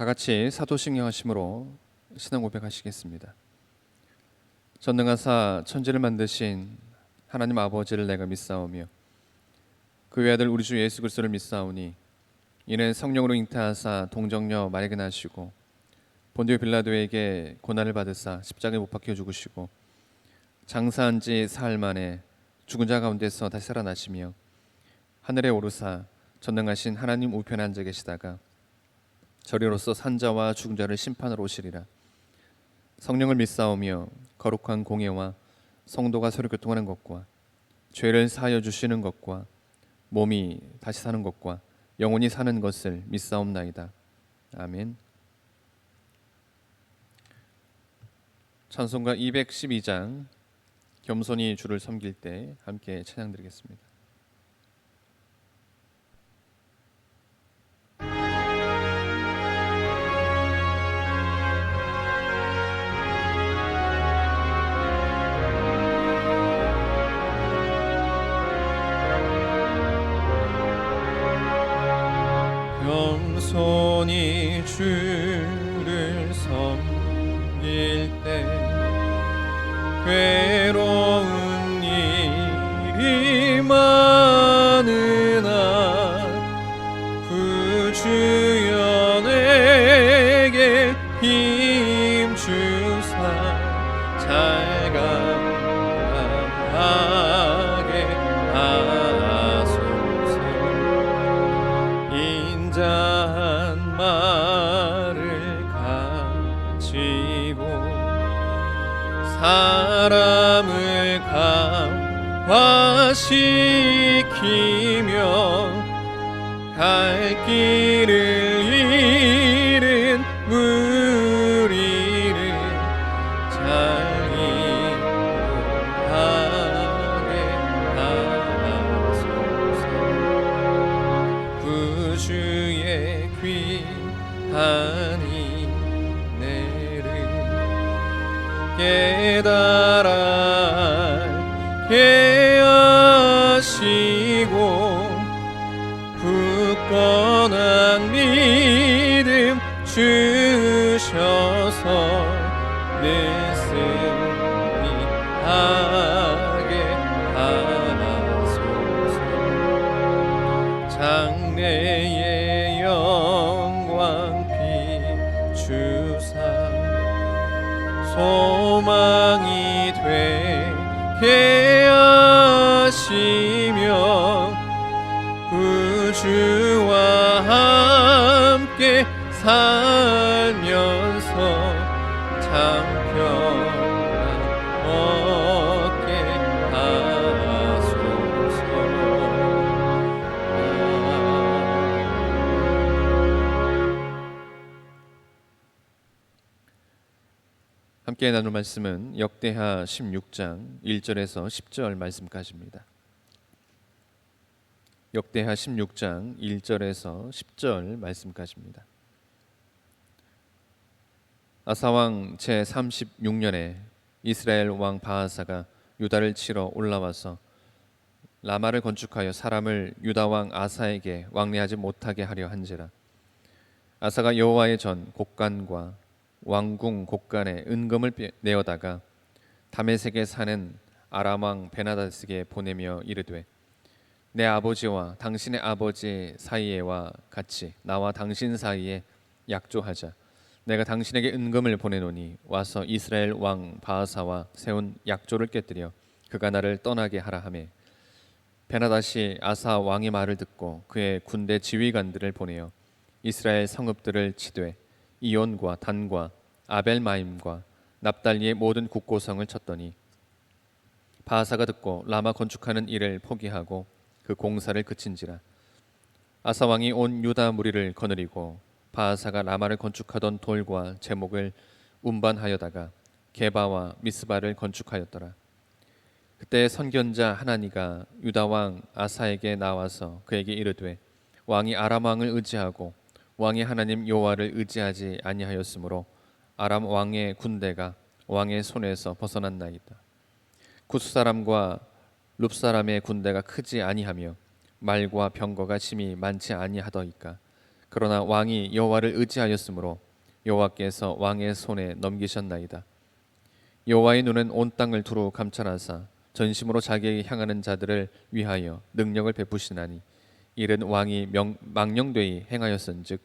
다 같이 사도신경 하심으로 신앙 고백하시겠습니다. 전능하사 천지를 만드신 하나님 아버지를 내가 믿사오며 그 외아들 우리 주 예수 그리스도를 믿사오니 이는 성령으로 잉태하사 동정녀 마리아에게 나시고 본디오 빌라도에게 고난을 받으사 십자가에 못 박혀 죽으시고 장사한 지 사흘 만에 죽은 자 가운데서 다시 살아나시며 하늘에 오르사 전능하신 하나님 우편에 앉아 계시다가 저리로서 산자와 죽은 자를 심판하러 오시리라. 성령을 믿사오며 거룩한 공예와 성도가 서로 교통하는 것과 죄를 사하여 주시는 것과 몸이 다시 사는 것과 영원히 사는 것을 믿사옵나이다. 아멘. 찬송가 212장 겸손히 주를 섬길 때 함께 찬양드리겠습니다. 겸손히 주를 섬길 때 괴로운 일이 많으나 구주여 내게 힘주사 잘 감당하게 하소서. 인자한 말을 가지고 사람을 감화시키며 갈 길을 잃은 무리를 잘 인도하게 하소서. 구주의 귀한 인내를 깨달아 알게 하시고 굳건한 믿음 주셔서 늘 승리하게 하소서. 장래의 영광 비추사 소망이 되게 하시며 구주와 함께 살면서 참 평안 얻게 하소서. 함께 나눌 말씀은 역대하 16장 1절에서 10절 말씀까지입니다. 역대하 16장 1절에서 10절 말씀까지입니다. 아사왕 제36년에 이스라엘 왕 바하사가 유다를 치러 올라와서 라마를 건축하여 사람을 유다 왕 아사에게 왕래하지 못하게 하려 한지라. 아사가 여호와의 전 곡간과 왕궁 곡간에 은금을 내어다가 다메섹에 사는 아람 왕 베나다스에게 보내며 이르되 내 아버지와 당신의 아버지 사이에와 같이 나와 당신 사이에 약조하자. 내가 당신에게 은금을 보내노니 와서 이스라엘 왕 바하사와 세운 약조를 깨뜨려 그가 나를 떠나게 하라 하매 베나다시 아사 왕의 말을 듣고 그의 군대 지휘관들을 보내어 이스라엘 성읍들을 치되 이온과 단과 아벨마임과 납달리의 모든 국고성을 쳤더니 바하사가 듣고 라마 건축하는 일을 포기하고 그 공사를 그친지라. 아사 왕이 온 유다 무리를 거느리고 바하사가 라마를 건축하던 돌과 제목을 운반하여다가 게바와 미스바를 건축하였더라. 그때 선견자 하나니가 유다 왕 아사에게 나와서 그에게 이르되 왕이 아람 왕을 의지하고 왕의 하나님 여호와를 의지하지 아니하였으므로 아람 왕의 군대가 왕의 손에서 벗어났나이다. 구스 사람과 룹 사람의 군대가 크지 아니하며 말과 병거가 심히 많지 아니하더이까. 그러나 왕이 여호와를 의지하였으므로 여호와께서 왕의 손에 넘기셨나이다. 여호와의 눈은 온 땅을 두루 감찰하사 전심으로 자기에게 향하는 자들을 위하여 능력을 베푸시나니 이는 왕이 망령되이 행하였은즉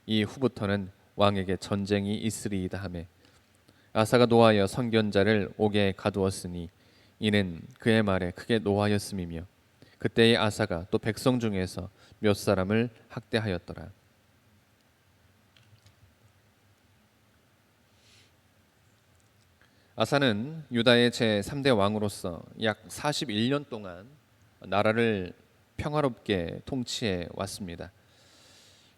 이 후부터는 왕에게 전쟁이 있으리이다 하매 아사가 노하여 선견자를 옥에 가두었으니 이는 그의 말에 크게 노하였음이며 그때의 아사가 또 백성 중에서 몇 사람을 학대하였더라. 아사는 유다의 제3대 왕으로서 약 41년 동안 나라를 평화롭게 통치해 왔습니다.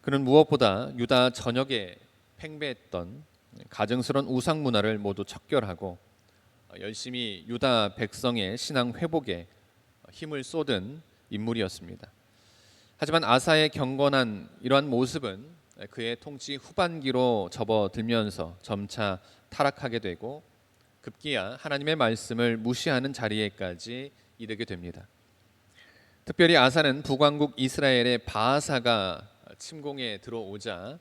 그는 무엇보다 유다 전역에 팽배했던 가증스러운 우상 문화를 모두 척결하고 열심히 유다 백성의 신앙 회복에 힘을 쏟은 인물이었습니다. 하지만 아사의 경건한 이러한 모습은 그의 통치 후반기로 접어들면서 점차 타락하게 되고 급기야 하나님의 말씀을 무시하는 자리에까지 이르게 됩니다. 특별히 아사는 북왕국 이스라엘의 바하사가 침공에 들어오자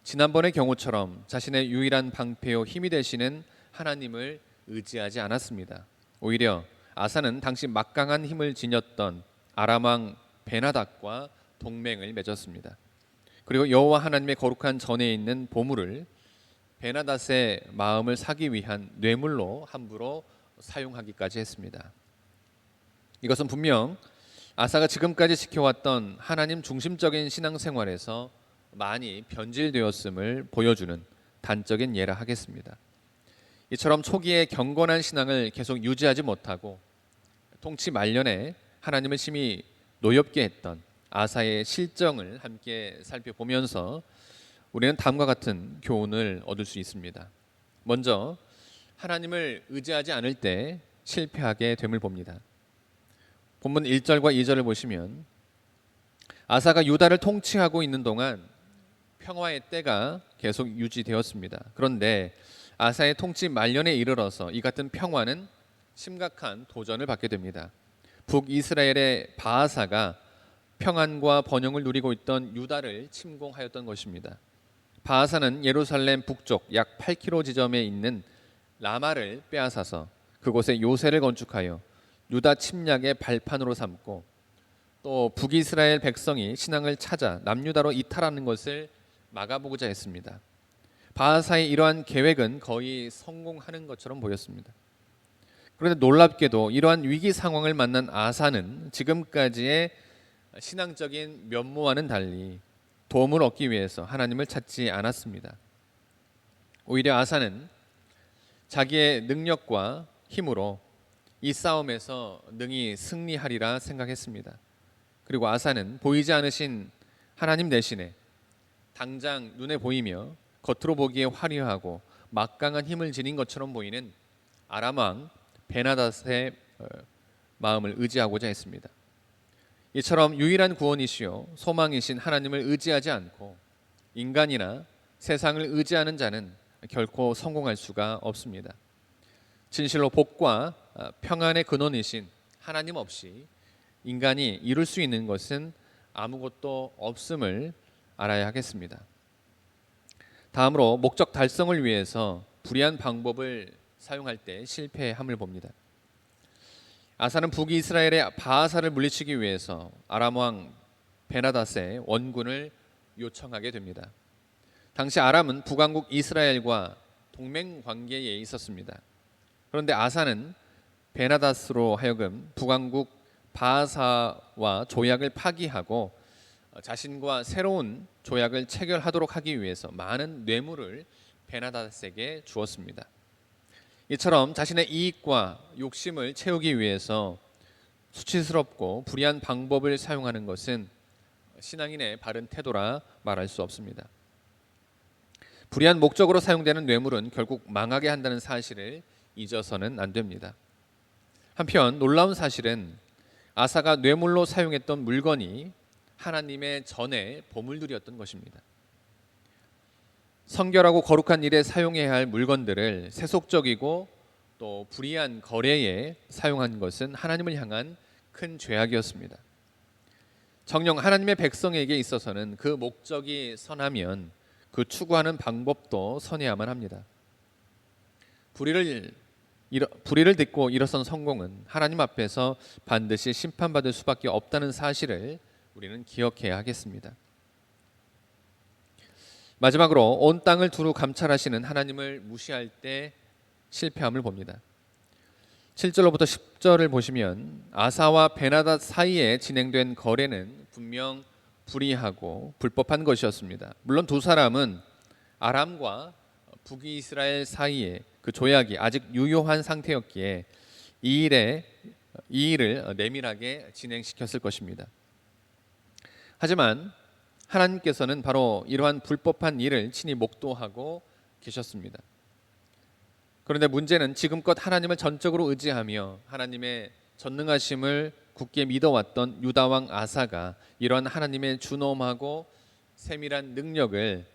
지난번의 경우처럼 자신의 유일한 방패요 힘이 되시는 하나님을 의지하지 않았습니다. 오히려 아사는 당시 막강한 힘을 지녔던 아람 왕 베나닷과 동맹을 맺었습니다. 그리고 여호와 하나님의 거룩한 전에 있는 보물을 베나닷의 마음을 사기 위한 뇌물로 함부로 사용하기까지 했습니다. 이것은 분명 아사가 지금까지 지켜왔던 하나님 중심적인 신앙생활에서 많이 변질되었음을 보여주는 단적인 예라 하겠습니다. 이처럼 초기에 경건한 신앙을 계속 유지하지 못하고 통치 말년에 하나님을 심히 노엽게 했던 아사의 실정을 함께 살펴보면서 우리는 다음과 같은 교훈을 얻을 수 있습니다. 먼저 하나님을 의지하지 않을 때 실패하게 됨을 봅니다. 본문 1절과 2절을 보시면 아사가 유다를 통치하고 있는 동안 평화의 때가 계속 유지되었습니다. 그런데 아사의 통치 말년에 이르러서 이 같은 평화는 심각한 도전을 받게 됩니다. 북이스라엘의 바하사가 평안과 번영을 누리고 있던 유다를 침공하였던 것입니다. 바하사는 예루살렘 북쪽 약 8km 지점에 있는 라마를 빼앗아서 그곳에 요새를 건축하여 유다 침략의 발판으로 삼고 또 북이스라엘 백성이 신앙을 찾아 남유다로 이탈하는 것을 막아보고자 했습니다. 바하사의 이러한 계획은 거의 성공하는 것처럼 보였습니다. 그런데 놀랍게도 이러한 위기 상황을 만난 아사는 지금까지의 신앙적인 면모와는 달리 도움을 얻기 위해서 하나님을 찾지 않았습니다. 오히려 아사는 자기의 능력과 힘으로 이 싸움에서 능히 승리하리라 생각했습니다. 그리고 아사는 보이지 않으신 하나님 대신에 당장 눈에 보이며 겉으로 보기에 화려하고 막강한 힘을 지닌 것처럼 보이는 아람 왕 베나닷의 마음을 의지하고자 했습니다. 이처럼 유일한 구원이시요 소망이신 하나님을 의지하지 않고 인간이나 세상을 의지하는 자는 결코 성공할 수가 없습니다. 진실로 복과 평안의 근원이신 하나님 없이 인간이 이룰 수 있는 것은 아무것도 없음을 알아야 하겠습니다. 다음으로 목적 달성을 위해서 불의한 방법을 사용할 때 실패함을 봅니다. 아사는 북이스라엘의 바하사를 물리치기 위해서 아람 왕 베나닷의 원군을 요청하게 됩니다. 당시 아람은 북왕국 이스라엘과 동맹 관계에 있었습니다. 그런데 아사는 베나닷으로 하여금 북왕국 바하사와 조약을 파기하고 자신과 새로운 조약을 체결하도록 하기 위해서 많은 뇌물을 베나닷에게 주었습니다. 이처럼 자신의 이익과 욕심을 채우기 위해서 수치스럽고 불의한 방법을 사용하는 것은 신앙인의 바른 태도라 말할 수 없습니다. 불의한 목적으로 사용되는 뇌물은 결국 망하게 한다는 사실을 잊어서는 안 됩니다. 한편 놀라운 사실은 아사가 뇌물로 사용했던 물건이 하나님의 전에 보물들이었던 것입니다. 성결하고 거룩한 일에 사용해야 할 물건들을 세속적이고 또 불의한 거래에 사용한 것은 하나님을 향한 큰 죄악이었습니다. 정녕 하나님의 백성에게 있어서는 그 목적이 선하면 그 추구하는 방법도 선해야만 합니다. 불의를 딛고 일어선 성공은 하나님 앞에서 반드시 심판받을 수밖에 없다는 사실을 우리는 기억해야 하겠습니다. 마지막으로 온 땅을 두루 감찰하시는 하나님을 무시할 때 실패함을 봅니다. 7절로부터 10절을 보시면 아사와 베나닷 사이에 진행된 거래는 분명 불의하고 불법한 것이었습니다. 물론 두 사람은 아람과 북이스라엘 사이에 그 조약이 아직 유효한 상태였기에 이 일을 내밀하게 진행시켰을 것입니다. 하지만 하나님께서는 바로 이러한 불법한 일을 친히 목도하고 계셨습니다. 그런데 문제는 지금껏 하나님을 전적으로 의지하며 하나님의 전능하심을 굳게 믿어왔던 유다 왕 아사가 이러한 하나님의 준엄하고 세밀한 능력을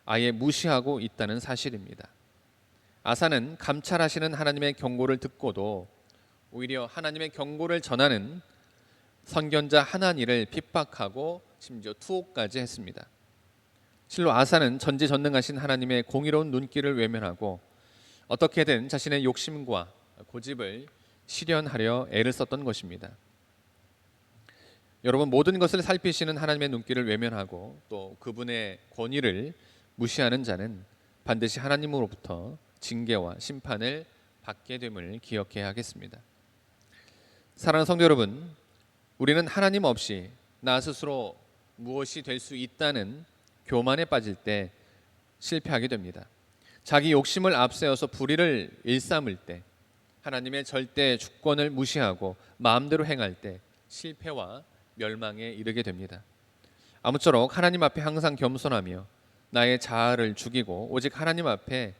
아예 무시하고 있다는 사실입니다. 아사는 감찰하시는 하나님의 경고를 듣고도 오히려 하나님의 경고를 전하는 선견자 하나니를 핍박하고 심지어 투옥까지 했습니다. 실로 아사는 전지전능하신 하나님의 공의로운 눈길을 외면하고 어떻게든 자신의 욕심과 고집을 실현하려 애를 썼던 것입니다. 여러분, 모든 것을 살피시는 하나님의 눈길을 외면하고 또 그분의 권위를 무시하는 자는 반드시 하나님으로부터 징계와 심판을 받게 됨을 기억해야 하겠습니다. 사랑하는 성도 여러분, 우리는 하나님 없이 나 스스로 무엇이 될 수 있다는 교만에 빠질 때 실패하게 됩니다. 자기 욕심을 앞세워서 불의를 일삼을 때, 하나님의 절대 주권을 무시하고 마음대로 행할 때 실패와 멸망에 이르게 됩니다. 아무쪼록 하나님 앞에 항상 겸손하며 나의 자아를 죽이고 오직 하나님 앞에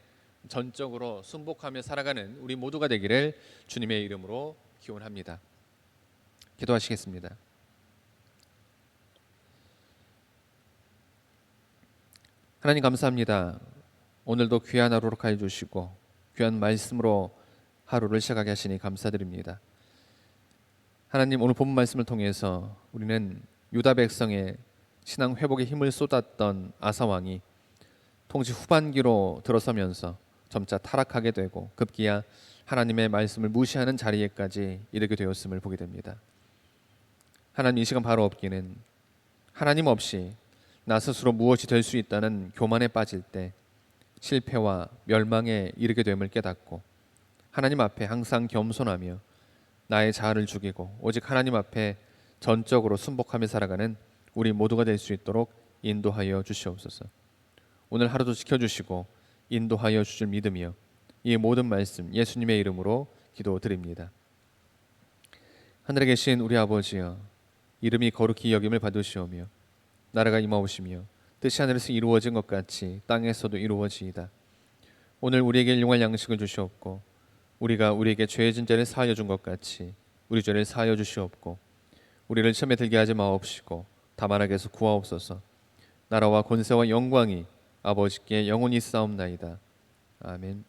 전적으로 순복하며 살아가는 우리 모두가 되기를 주님의 이름으로 기원합니다. 기도하시겠습니다. 하나님 감사합니다. 오늘도 귀한 하루로 하여 주시고 귀한 말씀으로 하루를 시작하게 하시니 감사드립니다. 하나님, 오늘 본문 말씀을 통해서 우리는 유다 백성의 신앙 회복에 힘을 쏟았던 아사 왕이 통치 후반기로 들어서면서 점차 타락하게 되고 급기야 하나님의 말씀을 무시하는 자리에까지 이르게 되었음을 보게 됩니다. 하나님, 이 시간 바로 없기는 하나님 없이 나 스스로 무엇이 될 수 있다는 교만에 빠질 때 실패와 멸망에 이르게 됨을 깨닫고 하나님 앞에 항상 겸손하며 나의 자아를 죽이고 오직 하나님 앞에 전적으로 순복하며 살아가는 우리 모두가 될 수 있도록 인도하여 주시옵소서. 오늘 하루도 지켜주시고 인도하여 주실 믿으며 이 모든 말씀 예수님의 이름으로 기도드립니다. 하늘에 계신 우리 아버지여, 이름이 거룩히 여김을 받으시오며 나라가 임하오시며 뜻이 하늘에서 이루어진 것 같이 땅에서도 이루어지이다. 오늘 우리에게 일용할 양식을 주시옵고 우리가 우리에게 죄진 자를 사하여 준 것 같이 우리 죄를 사하여 주시옵고 우리를 시험에 들게 하지 마옵시고 다만 악에서 구하옵소서. 나라와 권세와 영광이 아버지께 영원히 있사옵나이다. 아멘.